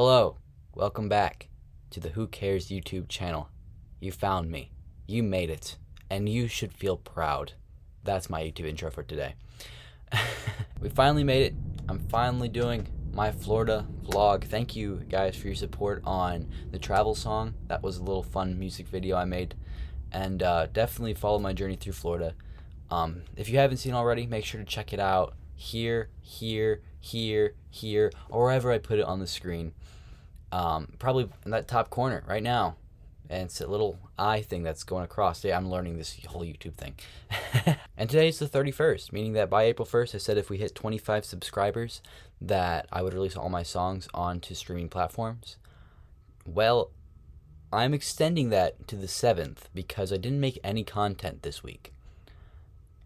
Hello, welcome back to the Who Cares YouTube channel. You found me, you made it, and you should feel proud. That's my YouTube intro for today. We finally made it. I'm finally doing my Florida vlog. Thank you guys for your support on the travel song. That was a little fun music video I made, and definitely follow my journey through Florida. If you haven't seen already, make sure to check it out here, or wherever I put it on the screen. Probably in that top corner right now. And it's a little eye thing that's going across. Yeah, I'm learning this whole YouTube thing. And today's the 31st, meaning that by April 1st, I said if we hit 25 subscribers, that I would release all my songs onto streaming platforms. Well, I'm extending that to the 7th because I didn't make any content this week.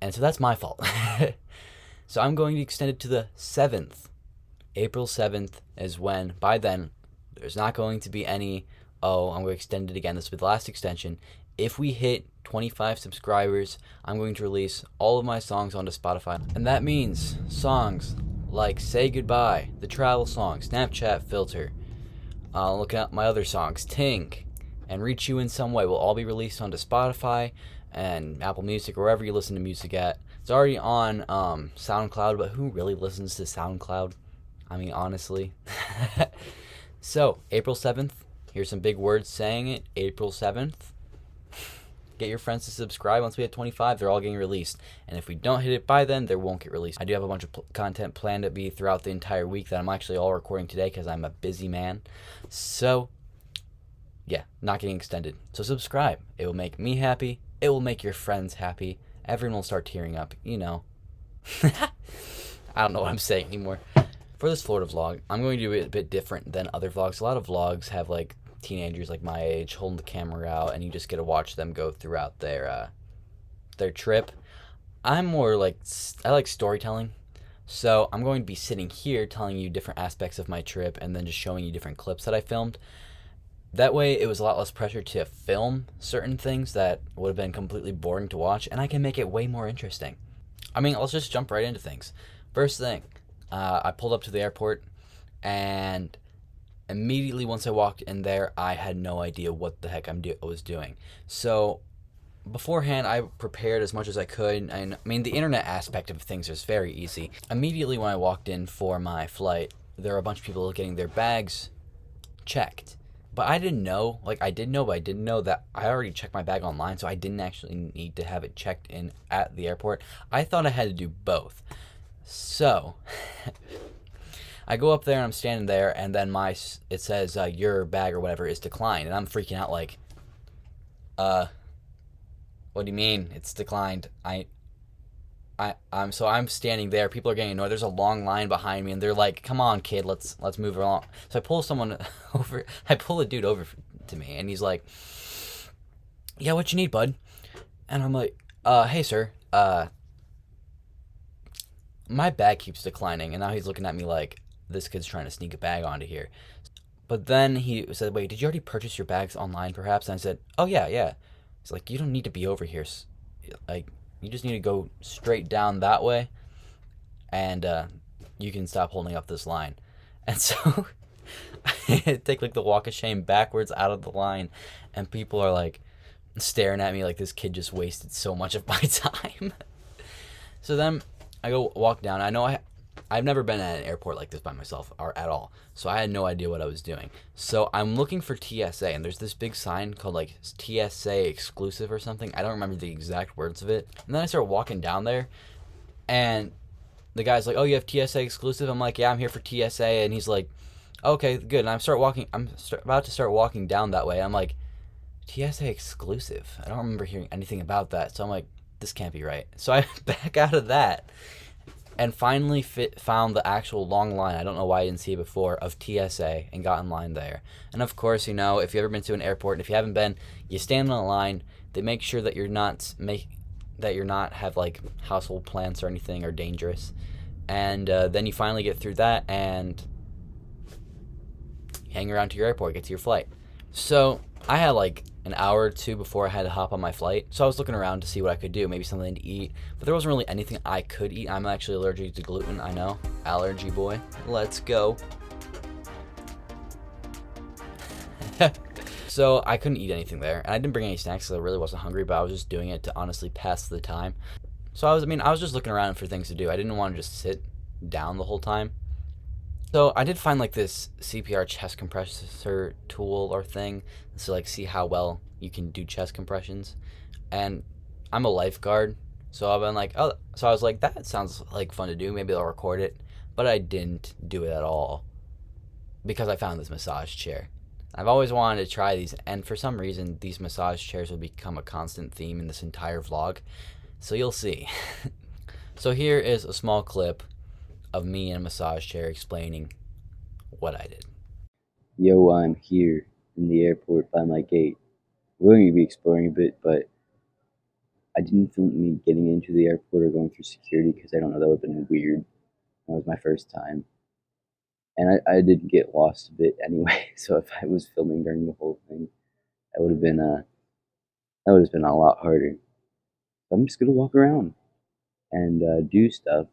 And so that's my fault. So I'm going to extend it to the 7th. April 7th is when, by then, there's not going to be any, I'm going to extend it again. This will be the last extension. If we hit 25 subscribers, I'm going to release all of my songs onto Spotify. And that means songs like Say Goodbye, the travel song, Snapchat Filter, looking at my other songs, Tink, and Reach You in Some Way will all be released onto Spotify and Apple Music, or wherever you listen to music at. It's already on SoundCloud, but who really listens to SoundCloud? I mean, honestly. So, April 7th, here's some big words saying it. April 7th. Get your friends to subscribe. Once we hit 25, they're all getting released. And if we don't hit it by then, they won't get released. I do have a bunch of content planned to be throughout the entire week that I'm actually all recording today because I'm a busy man. So, yeah, not getting extended. So subscribe. It will make me happy. It will make your friends happy. Everyone will start tearing up, you know. I don't know what I'm saying anymore. For this Florida vlog, I'm going to do it a bit different than other vlogs. A lot of vlogs have like teenagers like my age holding the camera out, and you just get to watch them go throughout their trip. I'm more like, I like storytelling. So I'm going to be sitting here telling you different aspects of my trip and then just showing you different clips that I filmed. That way it was a lot less pressure to film certain things that would have been completely boring to watch, and I can make it way more interesting. I mean, let's just jump right into things. First thing, I pulled up to the airport, and immediately once I walked in there, I had no idea what the heck I was doing. So beforehand, I prepared as much as I could, and I mean, the internet aspect of things is very easy. Immediately when I walked in for my flight, there were a bunch of people getting their bags checked. But I didn't know, like I did know, but I didn't know that I already checked my bag online, so I didn't actually need to have it checked in at the airport. I thought I had to do both. So, I go up there and I'm standing there, and then it says your bag or whatever is declined, and I'm freaking out like, what do you mean it's declined? I'm standing there. People are getting annoyed. There's a long line behind me, and they're like, "Come on, kid, let's move along." So I pull someone over. I pull a dude over to me, and he's like, "Yeah, what you need, bud?" And I'm like, "Hey, sir, my bag keeps declining." And now he's looking at me like this kid's trying to sneak a bag onto here. But then he said, "Wait, did you already purchase your bags online, perhaps?" And I said, "Oh yeah." He's like, "You don't need to be over here, like." You just need to go straight down that way, and you can stop holding up this line. And so I take like the walk of shame backwards out of the line, and people are like staring at me like this kid just wasted so much of my time. So then I go walk down. I know I've never been at an airport like this by myself or at all, so I had no idea what I was doing. So I'm looking for TSA, and there's this big sign called like TSA exclusive or something. I don't remember the exact words of it. And then I start walking down there, and the guy's like, "Oh, you have TSA exclusive?" I'm like, "Yeah, I'm here for TSA." And he's like, "Okay, good." And I'm about to start walking down that way. I'm like, TSA exclusive? I don't remember hearing anything about that. So I'm like, this can't be right. So I back out of that, and finally found the actual long line. I don't know why I didn't see it before, of TSA, and got in line there. And of course, you know, if you've ever been to an airport, and if you haven't been, you stand in a line. They make sure that you're not have like household plants or anything or dangerous. And then you finally get through that and hang around to your airport, get to your flight. So I had like an hour or two before I had to hop on my flight. So I was looking around to see what I could do, maybe something to eat. But there wasn't really anything I could eat. I'm actually allergic to gluten, I know. Allergy boy. Let's go. So I couldn't eat anything there, and I didn't bring any snacks because I really wasn't hungry, but I was just doing it to honestly pass the time. So I was just looking around for things to do. I didn't want to just sit down the whole time. So I did find like this CPR chest compressor tool or thing to like see how well you can do chest compressions. And I'm a lifeguard, so I've been like, oh, so I was like, that sounds like fun to do. Maybe I'll record it, but I didn't do it at all because I found this massage chair. I've always wanted to try these, and for some reason, these massage chairs will become a constant theme in this entire vlog. So you'll see. So here is a small clip of me in a massage chair explaining what I did. Yo, I'm here in the airport by my gate. We're going to be exploring a bit, but I didn't film me getting into the airport or going through security because I don't know, that would have been weird. That was my first time. And I did get lost a bit anyway, so if I was filming during the whole thing, that would have been a lot harder. So I'm just gonna walk around and do stuff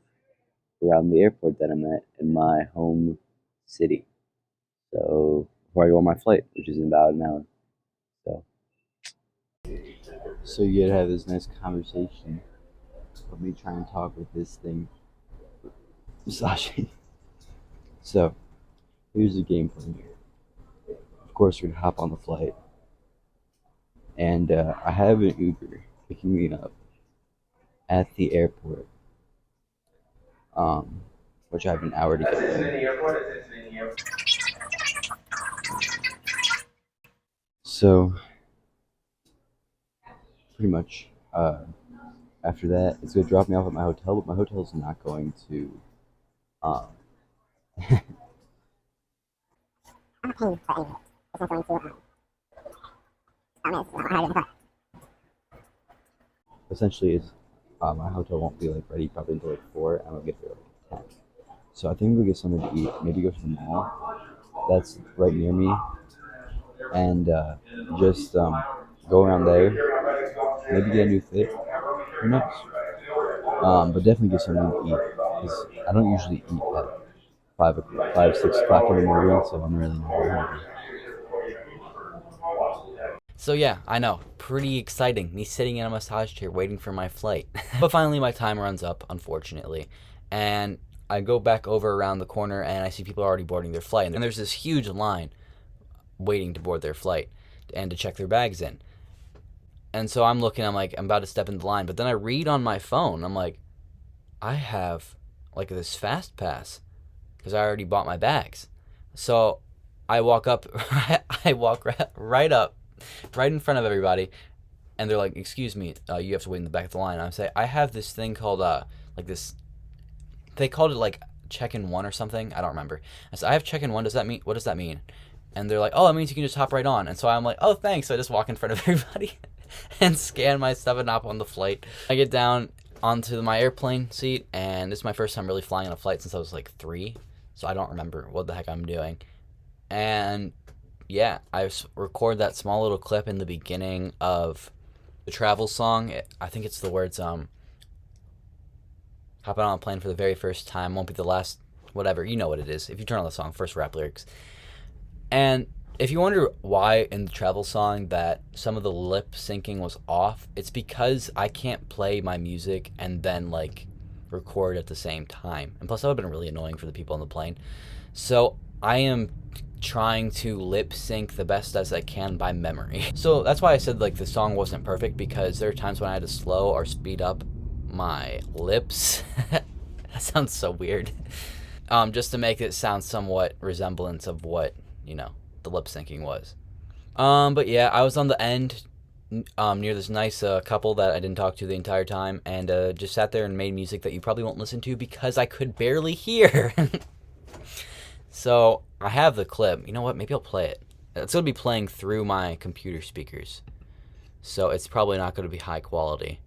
around the airport that I'm at in my home city. So before I go on my flight, which is in about an hour. So you get to have this nice conversation of me trying to talk with this thing massaging. So here's the game plan here. Of course, we're gonna hop on the flight, and I have an Uber picking me up at the airport, which I have an hour to get there. So pretty much after that, it's gonna drop me off at my hotel, but my hotel is not going to. Um, I'm not paying for any of it. It's not going to it's not higher than the essentially, is my hotel won't be like ready probably until like 4, and I'll get there like 10. So I think we'll get something to eat. Maybe go to the mall that's right near me, and just go around there. Maybe get a new fit. Who knows? But definitely get something to eat because I don't usually eat at 6 o'clock in the morning, so I'm really not hungry. So yeah, I know, pretty exciting. Me sitting in a massage chair waiting for my flight. But finally my time runs up, unfortunately. And I go back over around the corner and I see people already boarding their flight. And there's this huge line waiting to board their flight and to check their bags in. And so I'm looking, I'm like, I'm about to step in the line. But then I read on my phone, I'm like, I have like this fast pass because I already bought my bags. So I walk up, I walk right up, right in front of everybody, and they're like, "Excuse me, you have to wait in the back of the line." And I say, "I have this thing called like this." They called it like check-in one or something. I don't remember. I said, "I have check-in one. Does that mean what does that mean?" And they're like, "Oh, it means you can just hop right on." And so I'm like, "Oh, thanks." So I just walk in front of everybody and scan my stuff and hop on the flight. I get down onto my airplane seat, and this is my first time really flying on a flight since I was like 3. So I don't remember what the heck I'm doing. And yeah, I record that small little clip in the beginning of the travel song. I think it's the words, hopping on a plane for the very first time, won't be the last, whatever. You know what it is. If you turn on the song, first rap lyrics. And if you wonder why in the travel song that some of the lip syncing was off, it's because I can't play my music and then like record at the same time. And plus that would have been really annoying for the people on the plane. So I am trying to lip sync the best as I can by memory. So that's why I said like the song wasn't perfect, because there are times when I had to slow or speed up my lips. That sounds so weird. Just to make it sound somewhat resemblance of what, you know, the lip syncing was. But yeah, I was on the end near this nice couple that I didn't talk to the entire time, and just sat there and made music that you probably won't listen to because I could barely hear. So I have the clip. You know what? Maybe I'll play it. It's going to be playing through my computer speakers, so it's probably not going to be high quality.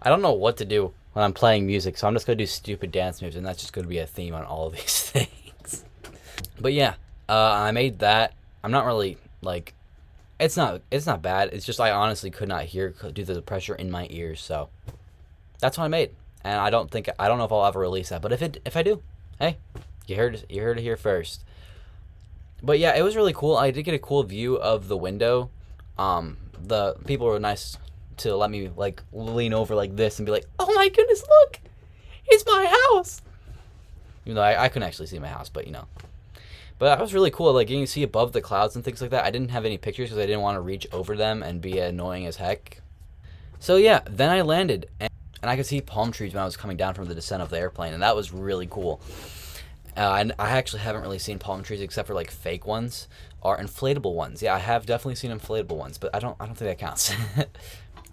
I don't know what to do when I'm playing music, so I'm just gonna do stupid dance moves, and that's just gonna be a theme on all of these things. But yeah, I made that. I'm not really like it's not bad. It's just I honestly could not hear due to the pressure in my ears. So that's what I made, and I don't know if I'll ever release that. But if I do, hey, you heard it here first. But yeah, it was really cool. I did get a cool view of the window. The people were nice to let me like lean over like this and be like, "Oh my goodness, look, it's my house." Even though I couldn't actually see my house, but you know. But that was really cool, like getting to see above the clouds and things like that. I didn't have any pictures because I didn't want to reach over them and be annoying as heck. So yeah, then I landed and I could see palm trees when I was coming down from the descent of the airplane, and that was really cool. And I actually haven't really seen palm trees except for like fake ones or inflatable ones. Yeah, I have definitely seen inflatable ones, but I don't think that counts.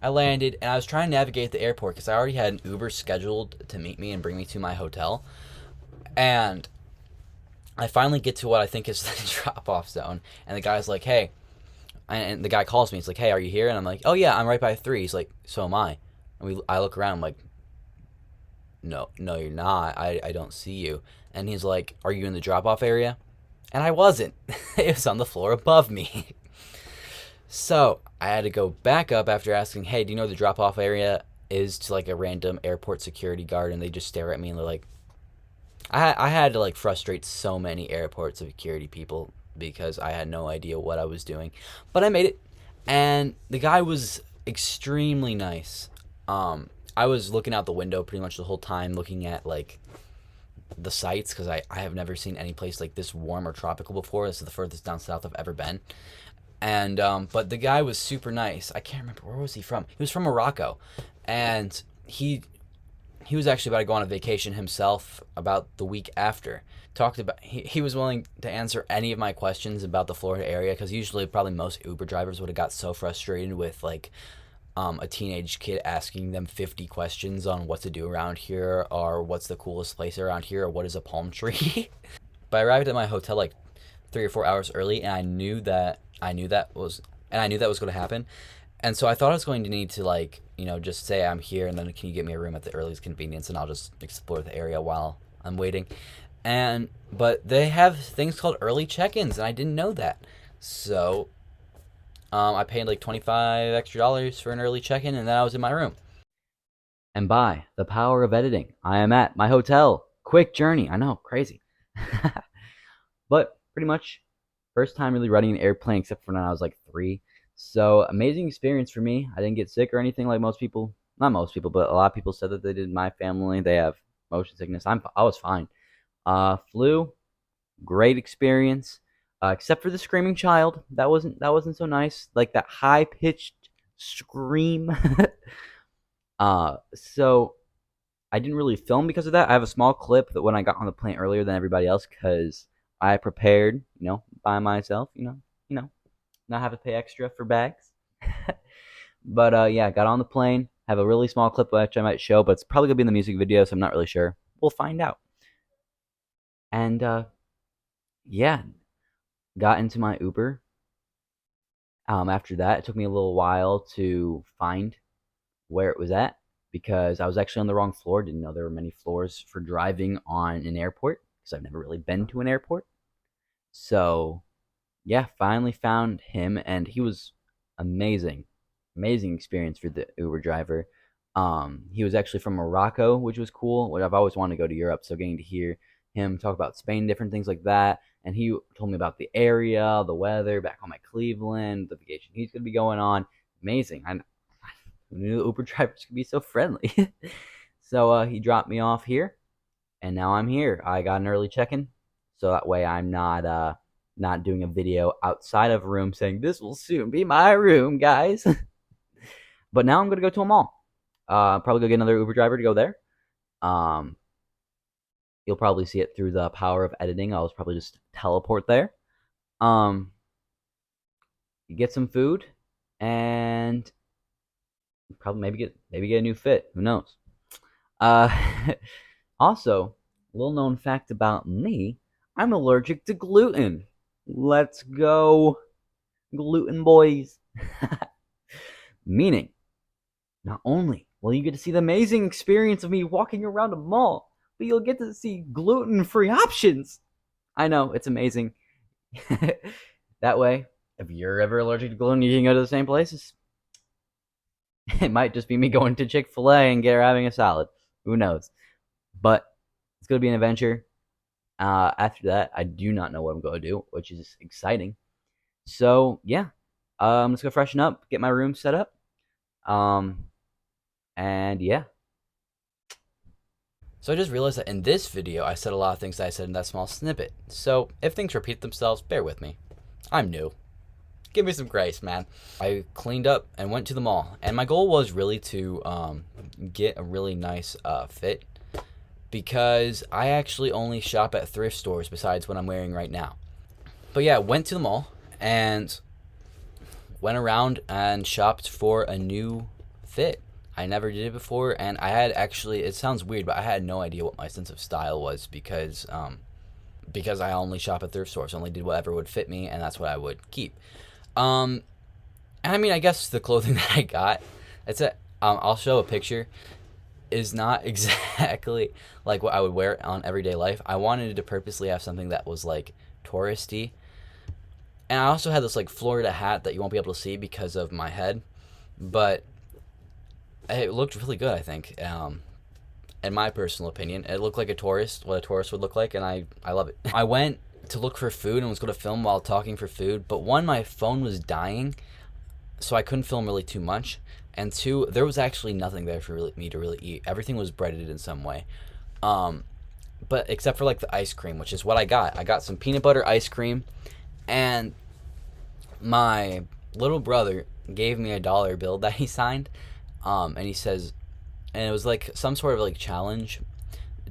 I landed and I was trying to navigate the airport because I already had an Uber scheduled to meet me and bring me to my hotel. And I finally get to what I think is the drop-off zone, and the guy's like, "Hey," and the guy calls me. He's like, "Hey, are you here?" And I'm like, "Oh yeah, I'm right by 3." He's like, "So am I." And I look around. I'm like, "No, no, you're not. I don't see you." And he's like, "Are you in the drop-off area?" And I wasn't. It was on the floor above me. So I had to go back up after asking, "Hey, do you know where the drop-off area is?" to like a random airport security guard, and they just stare at me and they're like, I had to like frustrate so many airport security people because I had no idea what I was doing, but I made it, and the guy was extremely nice. I was looking out the window pretty much the whole time, looking at like the sights because I have never seen any place like this warm or tropical before. This is the furthest down south I've ever been, and but the guy was super nice. I can't remember where was he from. He was from Morocco, and he was actually about to go on a vacation himself about the week after. Talked about he was willing to answer any of my questions about the Florida area because usually probably most Uber drivers would have got so frustrated with like a teenage kid asking them 50 questions on what to do around here or what's the coolest place around here or what is a palm tree. But I arrived at my hotel like 3 or 4 hours early, and I knew that was going to happen. And so I thought I was going to need to like, just say I'm here and then can you get me a room at the earliest convenience and I'll just explore the area while I'm waiting. But they have things called early check-ins and I didn't know that. So I paid like $25 extra for an early check-in and then I was in my room. And by the power of editing, I am at my hotel. Quick journey. I know, crazy. But pretty much first time really riding an airplane except for when I was like 3. So amazing experience for me. I didn't get sick or anything like most people. Not most people, but a lot of people said that they did. In my family, they have motion sickness. I was fine. Flu, great experience. Except for the screaming child. That wasn't so nice. Like that high pitched scream. So I didn't really film because of that. I have a small clip that when I got on the plane earlier than everybody else because I prepared, by myself, not have to pay extra for bags. But yeah, got on the plane. Have a really small clip which I might show, but it's probably gonna be in the music video, so I'm not really sure. We'll find out. And yeah, got into my Uber. After that, it took me a little while to find where it was at because I was actually on the wrong floor. Didn't know there were many floors for driving on an airport because I've never really been to an airport. So yeah, finally found him, and he was amazing, amazing experience for the Uber driver. He was actually from Morocco, which was cool. Which I've always wanted to go to Europe, so getting to hear him talk about Spain, different things like that, and he told me about the area, the weather back home at Cleveland, the vacation he's gonna be going on. Amazing. I knew the Uber drivers could be so friendly. So he dropped me off here, and now I'm here. I got an early check-in, so that way I'm not doing a video outside of a room saying this will soon be my room, guys. But now I'm gonna go to a mall. Probably go get another Uber driver to go there. You'll probably see it through the power of editing. I'll probably just teleport there. You get some food and probably maybe get a new fit. Who knows? Also, little known fact about me: I'm allergic to gluten. Let's go, gluten boys. Meaning, not only Well, you get to see the amazing experience of me walking around a mall, but you'll get to see gluten-free options. I know, it's amazing. That way, if you're ever allergic to gluten, you can go to the same places. It might just be me going to Chick-fil-A and having a salad. Who knows? But it's going to be an adventure. After that, I do not know what I'm going to do, which is exciting. So, yeah. Let's go freshen up, get my room set up. And yeah. So I just realized that in this video, I said a lot of things that I said in that small snippet. So if things repeat themselves, bear with me. I'm new. Give me some grace, man. I cleaned up and went to the mall. And my goal was really to get a really nice fit. Because I actually only shop at thrift stores besides what I'm wearing right now. But yeah, went to the mall and went around and shopped for a new fit. I never did it before, and I had actually, it sounds weird, but I had no idea what my sense of style was because I only shop at thrift stores. I only did whatever would fit me, and that's what I would keep. And I mean, I guess the clothing that I got, I'll show a picture, is not exactly like what I would wear on everyday life. I wanted to purposely have something that was like touristy. And I also had this like Florida hat that you won't be able to see because of my head, but it looked really good, I think. In my personal opinion, it looked like what a tourist would look like, and I love it. I went to look for food and was going to film while talking for food, but one, my phone was dying, so I couldn't film really too much, and two, there was actually nothing there for me to really eat. Everything was breaded in some way, but except for like the ice cream, which is what I got. I got some peanut butter ice cream, and my little brother gave me a dollar bill that he signed, and he says, and it was like some sort of like challenge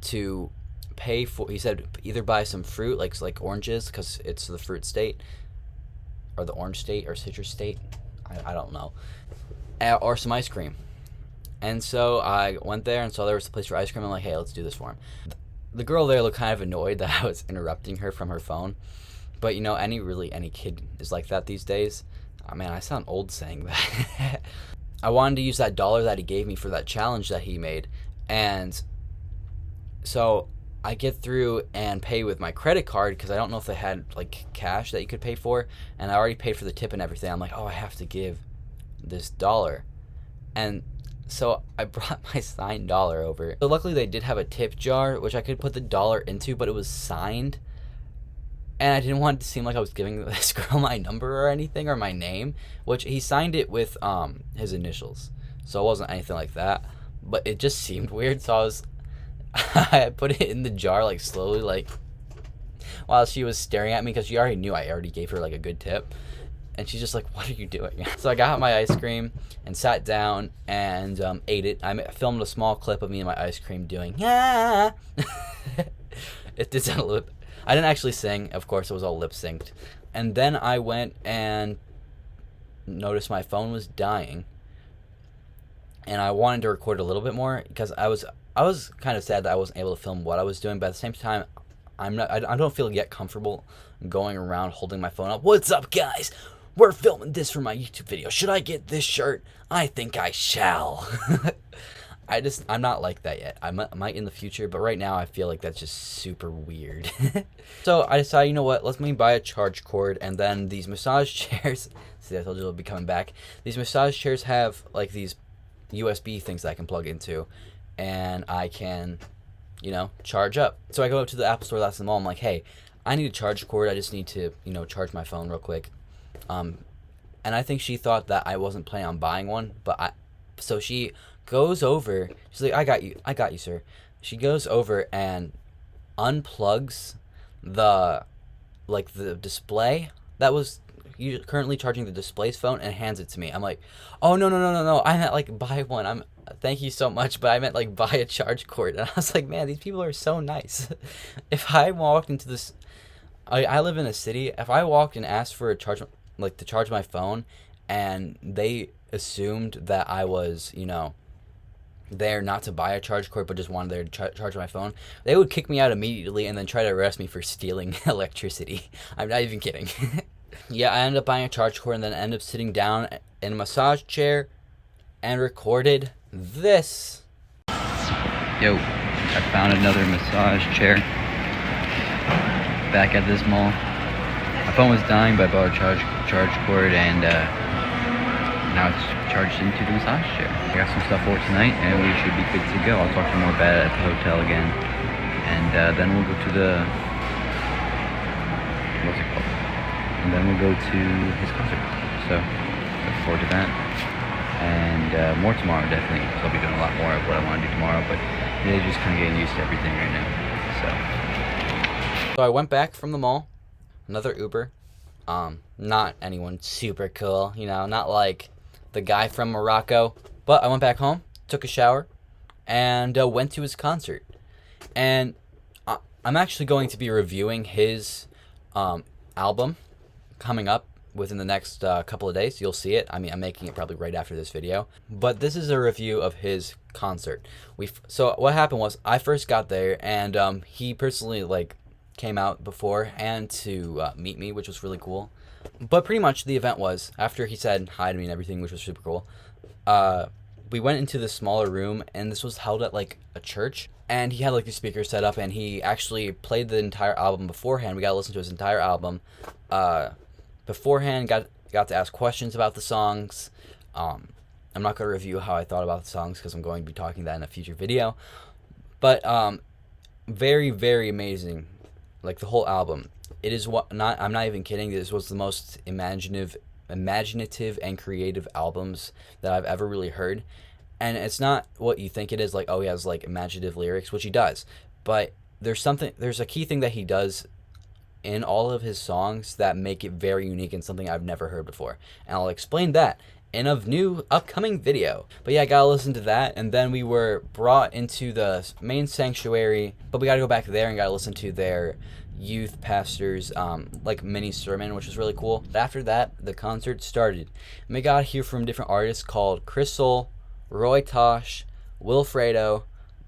to pay for, he said either buy some fruit like oranges because it's the fruit state or the orange state or citrus state, I don't know, or some ice cream. And so I went there and saw there was a place for ice cream. I'm like, hey, let's do this for him. The girl there looked kind of annoyed that I was interrupting her from her phone, but you know, any kid is like that these days. Oh man, I sound old saying that. I wanted to use that dollar that he gave me for that challenge that he made, and so I get through and pay with my credit card because I don't know if they had like cash that you could pay for, and I already paid for the tip and everything. I'm like, oh, I have to give this dollar, and so I brought my signed dollar over. So luckily they did have a tip jar which I could put the dollar into, but it was signed, and I didn't want it to seem like I was giving this girl my number or anything or my name, which he signed it with his initials, so it wasn't anything like that, but it just seemed weird, so I put it in the jar like slowly, like while she was staring at me because she already knew I already gave her like a good tip, and she's just like, what are you doing? So I got my ice cream and sat down and ate it. I filmed a small clip of me and my ice cream doing yeah. It did sound a little, I didn't actually sing, of course, it was all lip synced. And then I went and noticed my phone was dying, and I wanted to record a little bit more because I was kind of sad that I wasn't able to film what I was doing, but at the same time, I don't feel yet comfortable going around holding my phone up. What's up, guys? We're filming this for my YouTube video. Should I get this shirt? I think I shall. I'm not like that yet. I might in the future, but right now I feel like that's just super weird. So I decided, you know what, let me buy a charge cord, and then these massage chairs, see, I told you they'll be coming back. These massage chairs have like these USB things that I can plug into, and I can, you know, charge up. So I go up to the Apple Store that's in the mall. I'm like, hey, I need a charge cord. I just need to, you know, charge my phone real quick. And I think she thought that I wasn't planning on buying one, but so she goes over, she's like, I got you, sir. She goes over and unplugs the display that was currently charging the display's phone and hands it to me. I'm like, oh, no, I meant like buy one. Thank you so much, but I meant like buy a charge cord. And I was like, man, these people are so nice. If I walked into this, I live in a city, if I walked and asked for a charge, like to charge my phone, and they assumed that I was, you know, there not to buy a charge cord but just wanted there to charge my phone, they would kick me out immediately and then try to arrest me for stealing electricity. I'm not even kidding. Yeah, I ended up buying a charge cord and then ended up sitting down in a massage chair and recorded this. Yo, I found another massage chair back at this mall. My phone was dying, but I bought a charge cord, and now it's charged into the massage chair. I got some stuff for tonight, and we should be good to go. I'll talk to him more about it at the hotel again, and then we'll go to the what's it called? And then we'll go to his concert. So look forward to that, and more tomorrow definitely. So I'll be doing a lot more of what I want to do tomorrow, but really just kind of getting used to everything right now. So I went back from the mall, another Uber. Not anyone super cool, you know, not like the guy from Morocco. But I went back home, took a shower, and went to his concert. And I'm actually going to be reviewing his album coming up within the next couple of days. You'll see it. I mean, I'm making it probably right after this video. But this is a review of his concert. So what happened was I first got there, and he personally came out beforehand to meet me, which was really cool. But pretty much the event was, after he said hi to me and everything, which was super cool, we went into the smaller room, and this was held at a church, and he had the speaker set up, and he actually played the entire album beforehand. We got to listen to his entire album beforehand, got to ask questions about the songs. I'm not going to review how I thought about the songs because I'm going to be talking that in a future video, but very, very amazing. The whole album, it is I'm not even kidding. This was the most imaginative and creative albums that I've ever really heard. And it's not what you think it is. He has imaginative lyrics, which he does, but there's a key thing that he does in all of his songs that make it very unique and something I've never heard before. And I'll explain that in a new upcoming video. But yeah, I gotta listen to that, and then we were brought into the main sanctuary, but we gotta go back there and gotta listen to their youth pastors mini sermon, which was really cool. After that, the concert started, and we got to hear from different artists called Crystal, Roy Tosh, Wilfredo,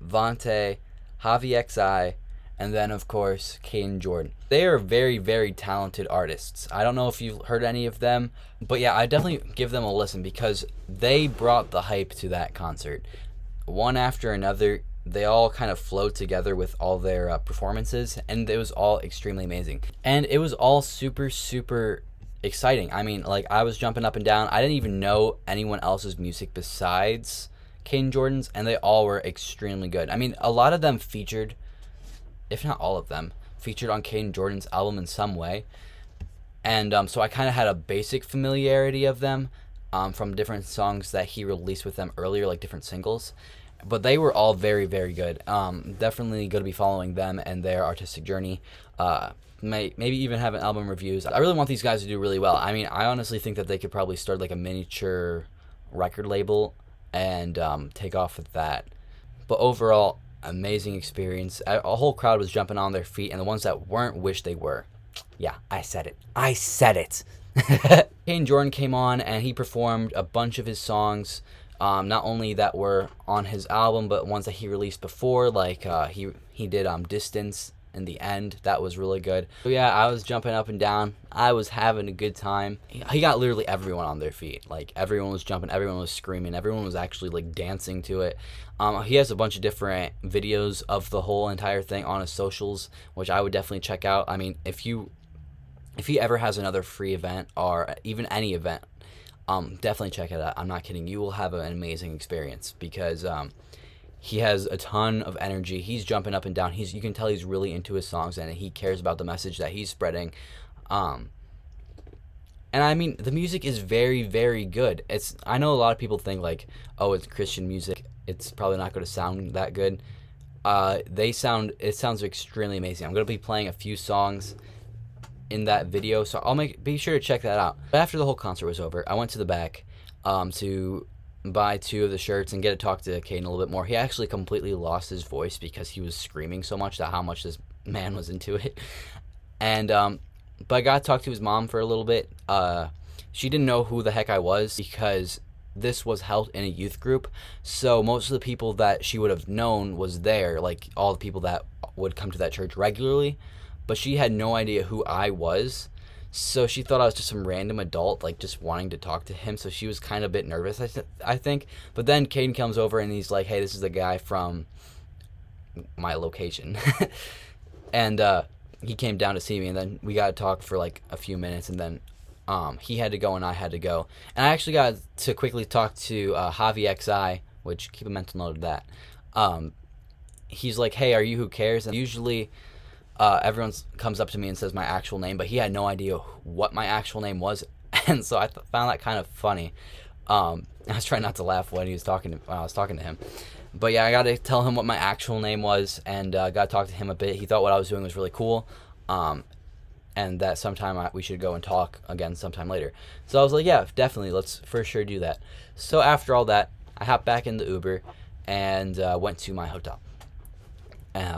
Vontae, Javi XI, and then of course Caden Jordan. They are very, very talented artists. I don't know if you've heard any of them, but yeah, I definitely give them a listen because they brought the hype to that concert. One after another, they all kind of flowed together with all their performances, and it was all extremely amazing. And it was all super, super exciting. I mean, I was jumping up and down. I didn't even know anyone else's music besides Caden Jordan's, and they all were extremely good. I mean, a lot of them featured, if not all of them, featured on Caden Jordan's album in some way. And so I kind of had a basic familiarity of them from different songs that he released with them earlier, different singles. But they were all very, very good. Definitely going to be following them and their artistic journey. Maybe even have an album reviews. I really want these guys to do really well. I mean, I honestly think that they could probably start a miniature record label and take off with that. But overall, amazing experience. A whole crowd was jumping on their feet, and the ones that weren't wish they were. Yeah, I said it. Caden Jordan came on, and he performed a bunch of his songs. Not only that were on his album, but ones that he released before, he did Distance in the end. That was really good. So yeah, I was jumping up and down. I was having a good time. He got literally everyone on their feet. Everyone was jumping, everyone was screaming, everyone was actually dancing to it. He has a bunch of different videos of the whole entire thing on his socials, which I would definitely check out. I mean, if he ever has another free event or even any event, definitely check it out. I'm not kidding. You will have an amazing experience because he has a ton of energy. He's jumping up and down. You can tell he's really into his songs and he cares about the message that he's spreading. And I mean, the music is very, very good. I know a lot of people think oh, it's Christian music, it's probably not going to sound that good. It sounds extremely amazing. I'm going to be playing a few songs in that video, so I'll be sure to check that out. But after the whole concert was over, I went to the back to buy 2 of the shirts and get to talk to Caden a little bit more. He actually completely lost his voice because he was screaming so much how much this man was into it. And but I got to talk to his mom for a little bit. She didn't know who the heck I was because this was held in a youth group, so most of the people that she would have known was there, all the people that would come to that church regularly, but she had no idea who I was. So she thought I was just some random adult, like just wanting to talk to him. So she was kind of a bit nervous, I think. But then Caden comes over and he's like, "Hey, this is the guy from my location," and he came down to see me, and then we got to talk for like a few minutes, and then he had to go and I had to go, and I actually got to quickly talk to WHCRs, which keep a mental note of that. He's like, "Hey, are you Who Cares?" And usually everyone comes up to me and says my actual name, but he had no idea what my actual name was, and so I found that kind of funny. I was trying not to laugh when I was talking to him, but yeah, I got to tell him what my actual name was, and got to talk to him a bit. He thought what I was doing was really cool, and that sometime we should go and talk again sometime later. So I was like, yeah, definitely, let's for sure do that. So after all that, I hopped back in the Uber and went to my hotel.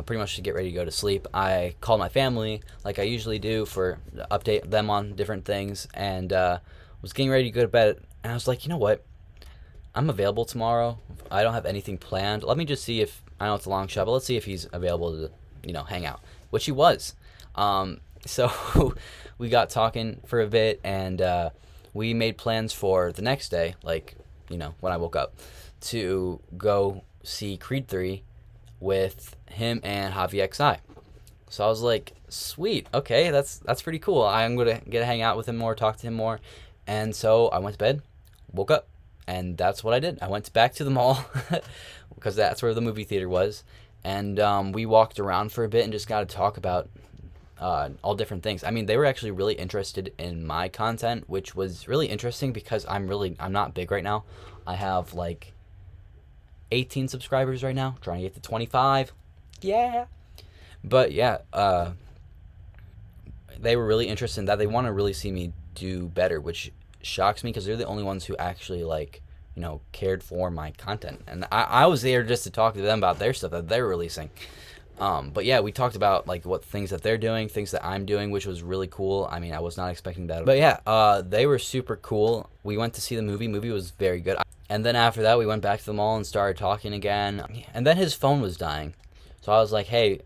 Pretty much to get ready to go to sleep. I called my family like I usually do for update them on different things, and was getting ready to go to bed. And I was like, you know what? I'm available tomorrow. I don't have anything planned. Let me just see if, I know it's a long shot, but let's see if he's available to, hang out. Which he was. So we got talking for a bit, and we made plans for the next day, like, when I woke up, to go see Creed 3 with him and WHCRs. So I was like, sweet, okay, that's pretty cool. I'm gonna get to hang out with him more, talk to him more. And so I went to bed, woke up, and that's what I did. I went back to the mall because that's where the movie theater was, and we walked around for a bit and just got to talk about all different things. I mean, they were actually really interested in my content, which was really interesting because I'm not big right now. I have like 18 subscribers right now, trying to get to 25. Yeah. But yeah, they were really interested in that. They want to really see me do better, which shocks me because they're the only ones who actually cared for my content. And I was there just to talk to them about their stuff that they're releasing. But yeah, we talked about like what things that they're doing, things that I'm doing, which was really cool. I mean, I was not expecting that. But yeah, they were super cool. We went to see the movie. Movie was very good. And then after that, we went back to the mall and started talking again. And then his phone was dying. So I was like, hey,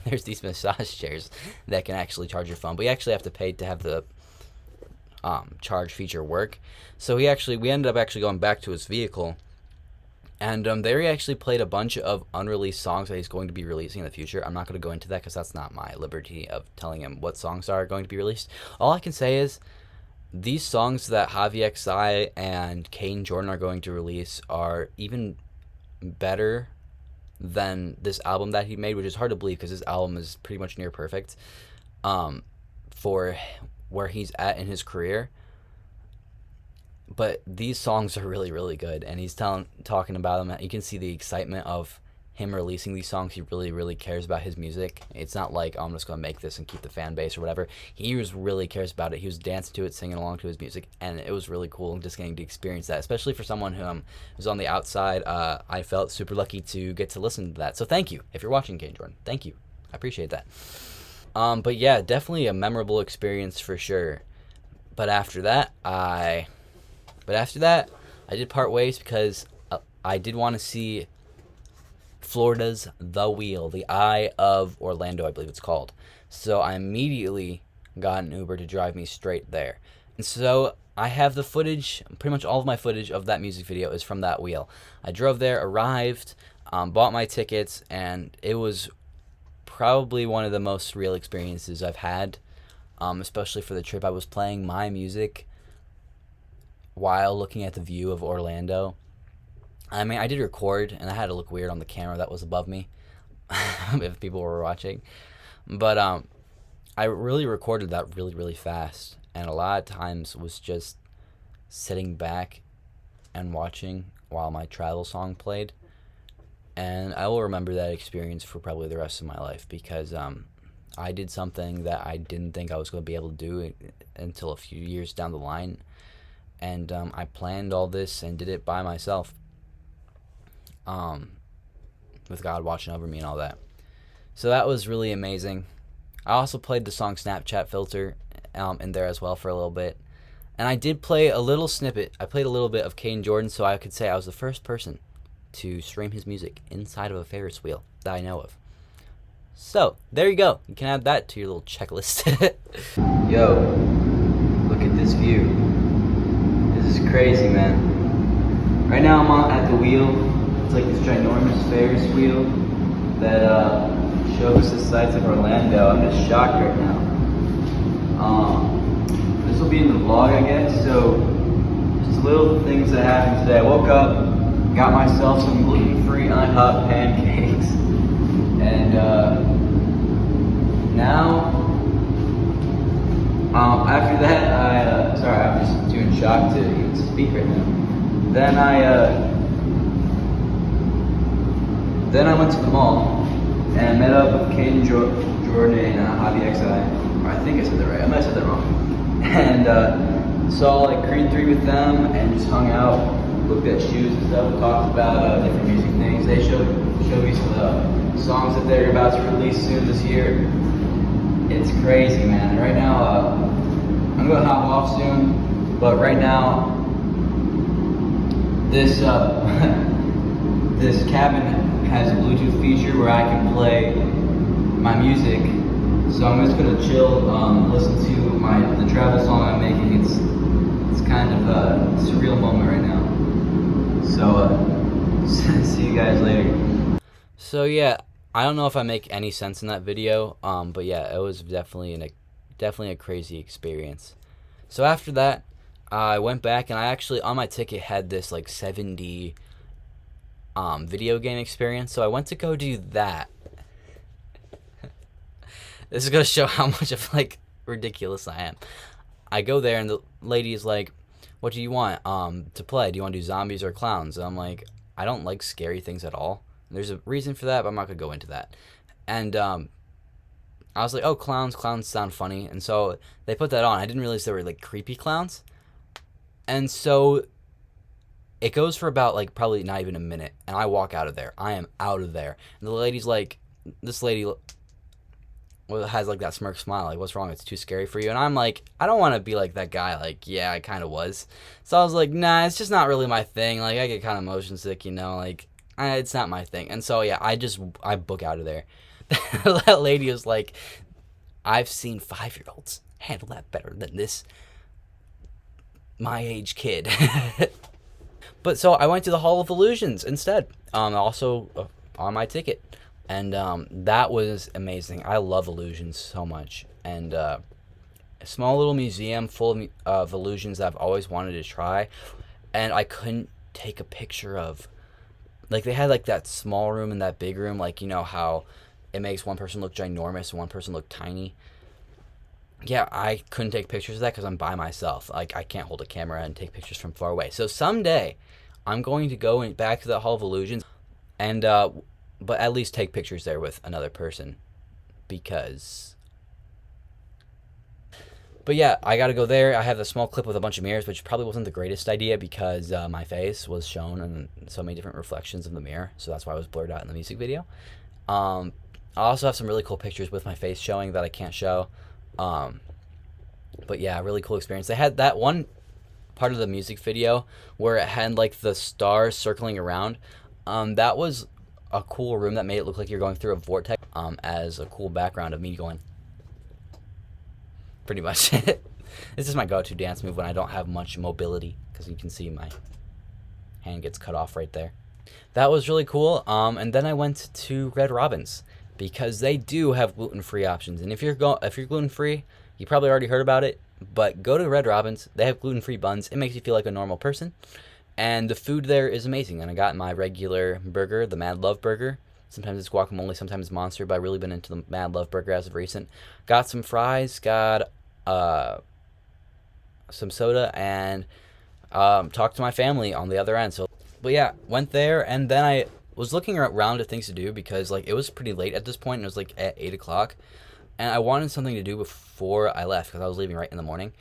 there's these massage chairs that can actually charge your phone. But you actually have to pay to have the charge feature work. So we ended up actually going back to his vehicle. And there he actually played a bunch of unreleased songs that he's going to be releasing in the future. I'm not going to go into that because that's not my liberty of telling him what songs are going to be released. All I can say is these songs that WHCRs and Kane Jordan are going to release are even better than this album that he made, which is hard to believe because his album is pretty much near perfect for where he's at in his career. But these songs are really, really good, and he's talking about them. You can see the excitement of him releasing these songs. He really, really cares about his music. It's not like, oh, I'm just going to make this and keep the fan base or whatever. He really cares about it. He was dancing to it, singing along to his music, and it was really cool just getting to experience that, especially for someone who was on the outside. I felt super lucky to get to listen to that. So thank you. If you're watching, Kane Jordan, thank you. I appreciate that. But yeah, definitely a memorable experience for sure. But after that, I did part ways because I did want to see Florida's The Wheel, the Eye of Orlando, I believe it's called. So I immediately got an Uber to drive me straight there. And so I have the footage, pretty much all of my footage of that music video is from that wheel. I drove there, arrived, bought my tickets, and it was probably one of the most surreal experiences I've had, especially for the trip. I was playing my music while looking at the view of Orlando. I mean, I did record, and I had to look weird on the camera that was above me if people were watching. But I really recorded that really, really fast, and a lot of times was just sitting back and watching while my travel song played. And I will remember that experience for probably the rest of my life because I did something that I didn't think I was going to be able to do until a few years down the line. And I planned all this and did it by myself, with God watching over me and all that. So that was really amazing. I also played the song Snapchat Filter in there as well for a little bit. And I did play a little snippet. I played a little bit of Kane Jordan, so I could say I was the first person to stream his music inside of a Ferris wheel that I know of. So, there you go. You can add that to your little checklist. Yo, look at this view. This is crazy, man. Right now I'm at the wheel. It's like this ginormous Ferris wheel that shows the sights of Orlando. I'm just shocked right now. This will be in the vlog, I guess. So, just little things that happened today. I woke up, got myself some gluten-free IHOP pancakes, and now, after that, sorry, I'm just too in shock to even speak right now. Then I went to the mall and met up with Kate and Jordan and Javi XI. I think I said that right. I might have said that wrong. And saw like Creed 3 with them and just hung out, looked at shoes and stuff, talked about different music things. They showed me some songs that they're about to release soon this year. It's crazy, man. Right now, I'm gonna hop off soon, but right now, this this cabin has a Bluetooth feature where I can play my music. So I'm just gonna chill, listen to the travel song I'm making. It's kind of a surreal moment right now. So see you guys later. So yeah, I don't know if I make any sense in that video, but yeah, it was definitely a crazy experience. So after that, I went back and I actually on my ticket had this like 7D video game experience. So I went to go do that. This is gonna show how much of like ridiculous I am. I go there and the lady is like, "What do you want to play? Do you want to do zombies or clowns?" And I'm like, "I don't like scary things at all." And there's a reason for that, but I'm not gonna go into that. And I was like, "Oh, clowns sound funny," and so they put that on. I didn't realize they were like creepy clowns, and so it goes for about like probably not even a minute, and I walk out of there. I am out of there, and the lady's like, this lady has like that smirk smile, like, "What's wrong? It's too scary for you?" And I'm like, I don't want to be like that guy. Like, yeah, I kind of was. So I was like, nah, it's just not really my thing. Like, I get kind of motion sick, you know, like, it's not my thing. And so, yeah, I book out of there. That lady was like, "I've seen 5-year-olds handle that better than this my age kid." But so I went to the Hall of Illusions instead, also on my ticket. And that was amazing. I love illusions so much. And a small little museum full of illusions that I've always wanted to try. And I couldn't take a picture of. Like, they had like that small room and that big room. Like, you know how it makes one person look ginormous and one person look tiny. Yeah, I couldn't take pictures of that because I'm by myself. Like, I can't hold a camera and take pictures from far away. So someday, I'm going to go back to the Hall of Illusions and but at least take pictures there with another person, because. But yeah, I gotta go there. I have a small clip with a bunch of mirrors, which probably wasn't the greatest idea because my face was shown in so many different reflections of the mirror, so that's why I was blurred out in the music video. I also have some really cool pictures with my face showing that I can't show. But yeah, really cool experience. They had that one part of the music video where it had like the stars circling around. That was a cool room that made it look like you're going through a vortex, as a cool background of me going. Pretty much. This is my go-to dance move when I don't have much mobility, because you can see my hand gets cut off right there. That was really cool. And then I went to Red Robin's because they do have gluten-free options. And if you're gluten-free, you probably already heard about it, but go to Red Robin's. They have gluten-free buns. It makes you feel like a normal person. And the food there is amazing. And I got my regular burger, the Mad Love Burger. Sometimes it's guacamole, sometimes it's monster, but I've really been into the Mad Love Burger as of recent. Got some fries, got some soda, and talked to my family on the other end. So, but yeah, went there, and then I was looking around at things to do because like it was pretty late at this point. And it was like at 8 o'clock, and I wanted something to do before I left because I was leaving right in the morning.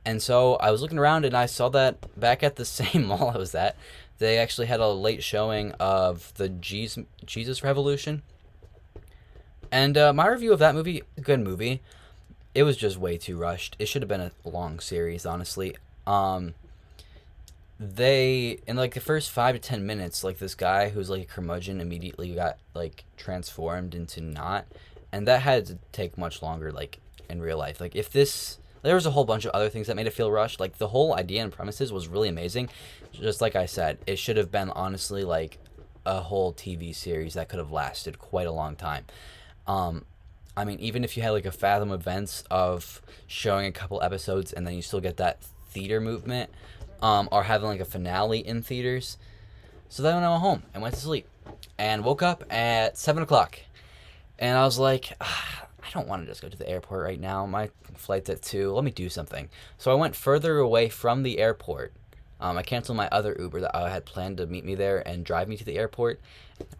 And so I was looking around and I saw that back at the same mall I was at, they actually had a late showing of the Jesus Revolution. And my review of that movie, good movie. It was just way too rushed. It should have been a long series, honestly. They, in like the first 5 to 10 minutes, like this guy who's like a curmudgeon immediately got like transformed into not. And that had to take much longer, like in real life. Like if this There was a whole bunch of other things that made it feel rushed. Like, the whole idea and premises was really amazing. Just like I said, it should have been honestly like a whole TV series that could have lasted quite a long time. I mean, even if you had like a Fathom events of showing a couple episodes and then you still get that theater movement, or having like a finale in theaters. So then I went home and went to sleep and woke up at 7 o'clock. And I was like, I don't want to just go to the airport right now. My flight's at 2. Let me do something. So I went further away from the airport. I canceled my other Uber that I had planned to meet me there and drive me to the airport.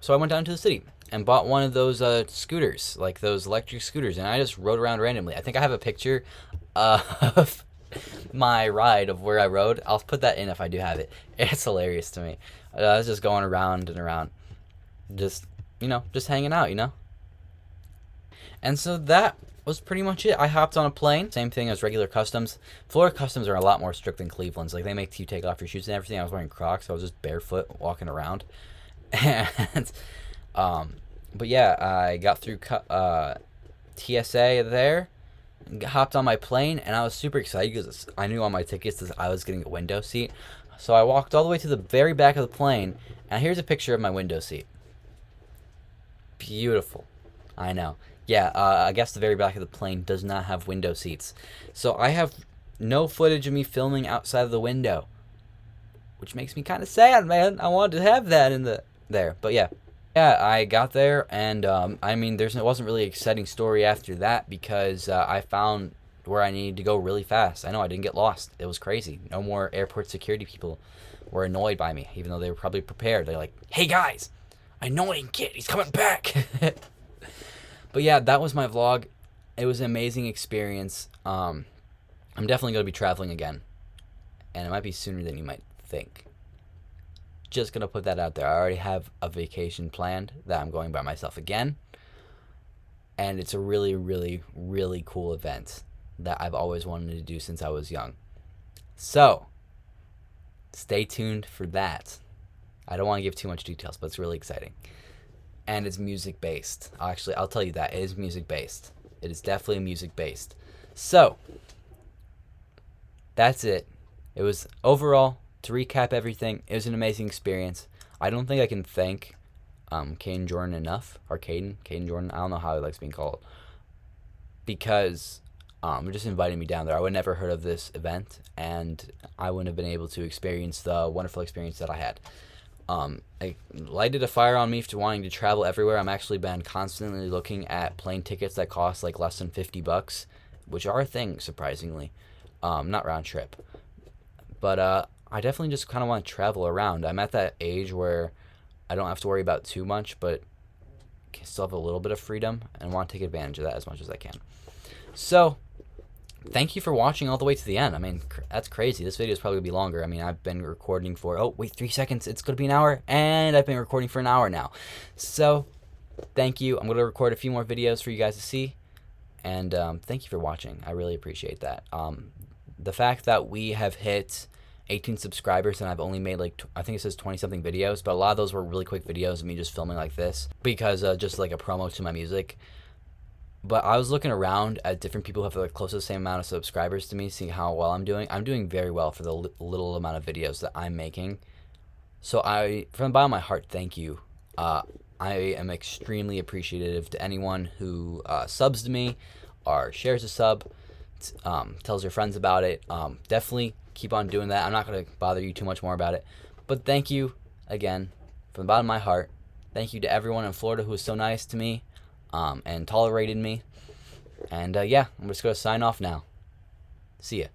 So I went down to the city and bought one of those scooters, like those electric scooters, and I just rode around randomly. I think I have a picture of my ride of where I rode. I'll put that in if I do have it. It's hilarious to me. I was just going around and around, just hanging out. And so that was pretty much it. I hopped on a plane. Same thing as regular customs. Florida customs are a lot more strict than Cleveland's. Like, they make you take off your shoes and everything. I was wearing Crocs, so I was just barefoot walking around. And but yeah, I got through TSA there, hopped on my plane, and I was super excited because I knew on my tickets that I was getting a window seat. So I walked all the way to the very back of the plane, and here's a picture of my window seat. Beautiful. I know. Yeah, I guess the very back of the plane does not have window seats. So I have no footage of me filming outside of the window, which makes me kind of sad, man. I wanted to have that in there. But yeah. Yeah, I got there, and I mean, it wasn't really an exciting story after that because I found where I needed to go really fast. I know I didn't get lost. It was crazy. No more airport security people were annoyed by me, even though they were probably prepared. They're like, "Hey guys, annoying kid, he's coming back." But yeah, that was my vlog. It was an amazing experience. I'm definitely going to be traveling again, and it might be sooner than you might think. Just going to put that out there. I already have a vacation planned that I'm going by myself again, and it's a really, really, really cool event that I've always wanted to do since I was young. So, stay tuned for that. I don't want to give too much details, but it's really exciting. And it's music-based. I'll tell you that. It is music-based. It is definitely music-based. So, that's it. It was, overall, to recap everything, it was an amazing experience. I don't think I can thank Caden Jordan enough. Or Caden Jordan. I don't know how he likes being called. Because just inviting me down there. I would never heard of this event, and I wouldn't have been able to experience the wonderful experience that I had. It lighted a fire on me for wanting to travel everywhere. I'm actually been constantly looking at plane tickets that cost like less than $50, which are a thing, surprisingly. Not round trip. But I definitely just kind of want to travel around. I'm at that age where I don't have to worry about too much, but can still have a little bit of freedom and want to take advantage of that as much as I can. So, thank you for watching all the way to the end. I mean, that's crazy. This video is probably going to be longer. I mean, I've been recording for, 3 seconds. It's going to be an hour, and I've been recording for an hour now. So, thank you. I'm going to record a few more videos for you guys to see, and thank you for watching. I really appreciate that. The fact that we have hit 18 subscribers and I've only made I think it says 20 something videos, but a lot of those were really quick videos of me just filming like this because just like a promo to my music. But I was looking around at different people who have like close to the same amount of subscribers to me, seeing how well I'm doing. I'm doing very well for the little amount of videos that I'm making. So from the bottom of my heart, thank you. I am extremely appreciative to anyone who subs to me or shares a sub, tells your friends about it. Definitely keep on doing that. I'm not going to bother you too much more about it. But thank you again from the bottom of my heart. Thank you to everyone in Florida who was so nice to me and tolerated me. And yeah, I'm just going to sign off now. See ya.